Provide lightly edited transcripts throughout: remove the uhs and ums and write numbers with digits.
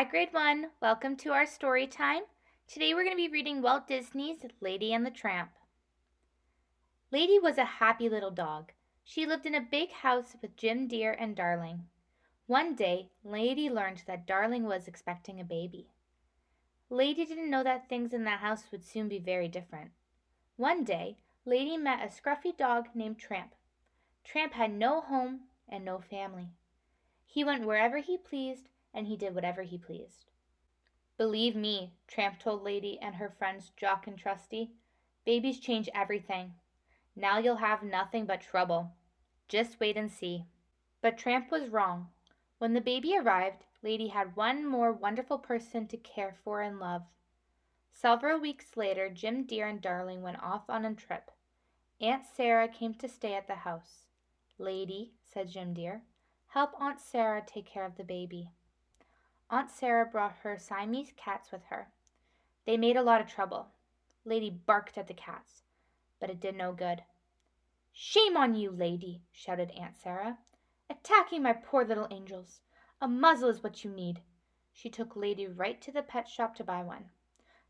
Hi, Grade 1. Welcome to our story time. Today we're going to be reading Walt Disney's Lady and the Tramp. Lady was a happy little dog. She lived in a big house with Jim Deer and Darling. One day, Lady learned that Darling was expecting a baby. Lady didn't know that things in that house would soon be very different. One day, Lady met a scruffy dog named Tramp. Tramp had no home and no family. He went wherever he pleased and he did whatever he pleased. "Believe me," Tramp told Lady and her friends Jock and Trusty, "babies change everything. Now you'll have nothing but trouble. Just wait and see." But Tramp was wrong. When the baby arrived, Lady had one more wonderful person to care for and love. Several weeks later, Jim Deer and Darling went off on a trip. Aunt Sarah came to stay at the house. "Lady," said Jim Deer, "help Aunt Sarah take care of the baby." Aunt Sarah brought her Siamese cats with her. They made a lot of trouble. Lady barked at the cats, but it did no good. "Shame on you, Lady!" shouted Aunt Sarah. "Attacking my poor little angels. A muzzle is what you need." She took Lady right to the pet shop to buy one.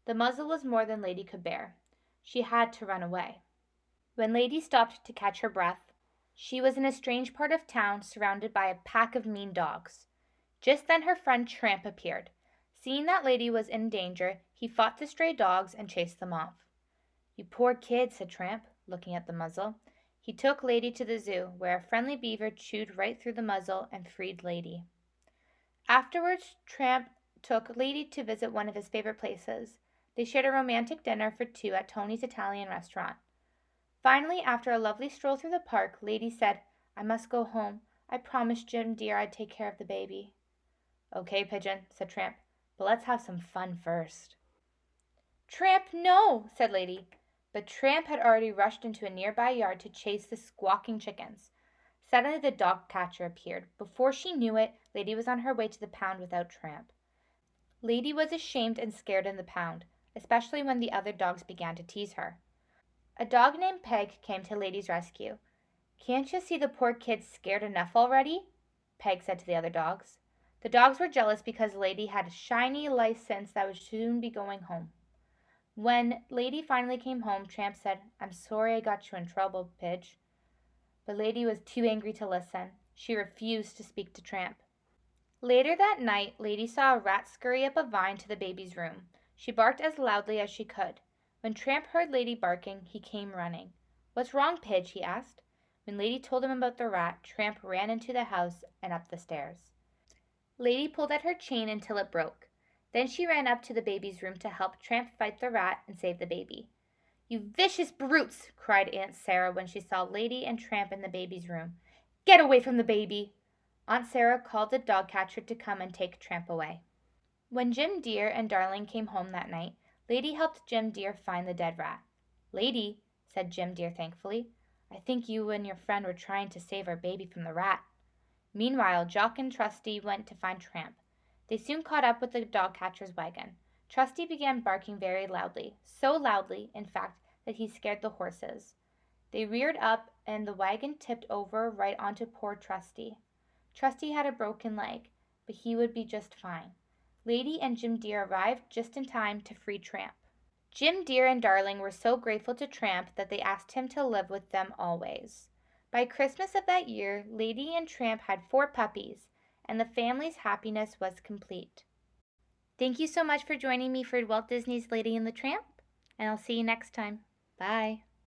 The muzzle was more than Lady could bear. She had to run away. When Lady stopped to catch her breath, she was in a strange part of town surrounded by a pack of mean dogs. Just then her friend Tramp appeared. Seeing that Lady was in danger, he fought the stray dogs and chased them off. "You poor kid," said Tramp, looking at the muzzle. He took Lady to the zoo, where a friendly beaver chewed right through the muzzle and freed Lady. Afterwards, Tramp took Lady to visit one of his favorite places. They shared a romantic dinner for two at Tony's Italian restaurant. Finally, after a lovely stroll through the park, Lady said, "I must go home. I promised Jim Deer I'd take care of the baby." "Okay, Pigeon," said Tramp, "but let's have some fun first." "Tramp, no!" said Lady. But Tramp had already rushed into a nearby yard to chase the squawking chickens. Suddenly the dog catcher appeared. Before she knew it, Lady was on her way to the pound without Tramp. Lady was ashamed and scared in the pound, especially when the other dogs began to tease her. A dog named Peg came to Lady's rescue. "Can't you see the poor kid's scared enough already?" Peg said to the other dogs. The dogs were jealous because Lady had a shiny license that would soon be going home. When Lady finally came home, Tramp said, "I'm sorry I got you in trouble, Pidge." But Lady was too angry to listen. She refused to speak to Tramp. Later that night, Lady saw a rat scurry up a vine to the baby's room. She barked as loudly as she could. When Tramp heard Lady barking, he came running. "What's wrong, Pidge?" he asked. When Lady told him about the rat, Tramp ran into the house and up the stairs. Lady pulled at her chain until it broke. Then she ran up to the baby's room to help Tramp fight the rat and save the baby. "You vicious brutes!" cried Aunt Sarah when she saw Lady and Tramp in the baby's room. "Get away from the baby!" Aunt Sarah called the dog catcher to come and take Tramp away. When Jim Deer and Darling came home that night, Lady helped Jim Deer find the dead rat. "Lady," said Jim Deer thankfully, "I think you and your friend were trying to save our baby from the rat." Meanwhile, Jock and Trusty went to find Tramp. They soon caught up with the dog catcher's wagon. Trusty began barking very loudly, so loudly, in fact, that he scared the horses. They reared up, and the wagon tipped over right onto poor Trusty. Trusty had a broken leg, but he would be just fine. Lady and Jim Deer arrived just in time to free Tramp. Jim Deer and Darling were so grateful to Tramp that they asked him to live with them always. By Christmas of that year, Lady and Tramp had 4 puppies, and the family's happiness was complete. Thank you so much for joining me for Walt Disney's Lady and the Tramp, and I'll see you next time. Bye.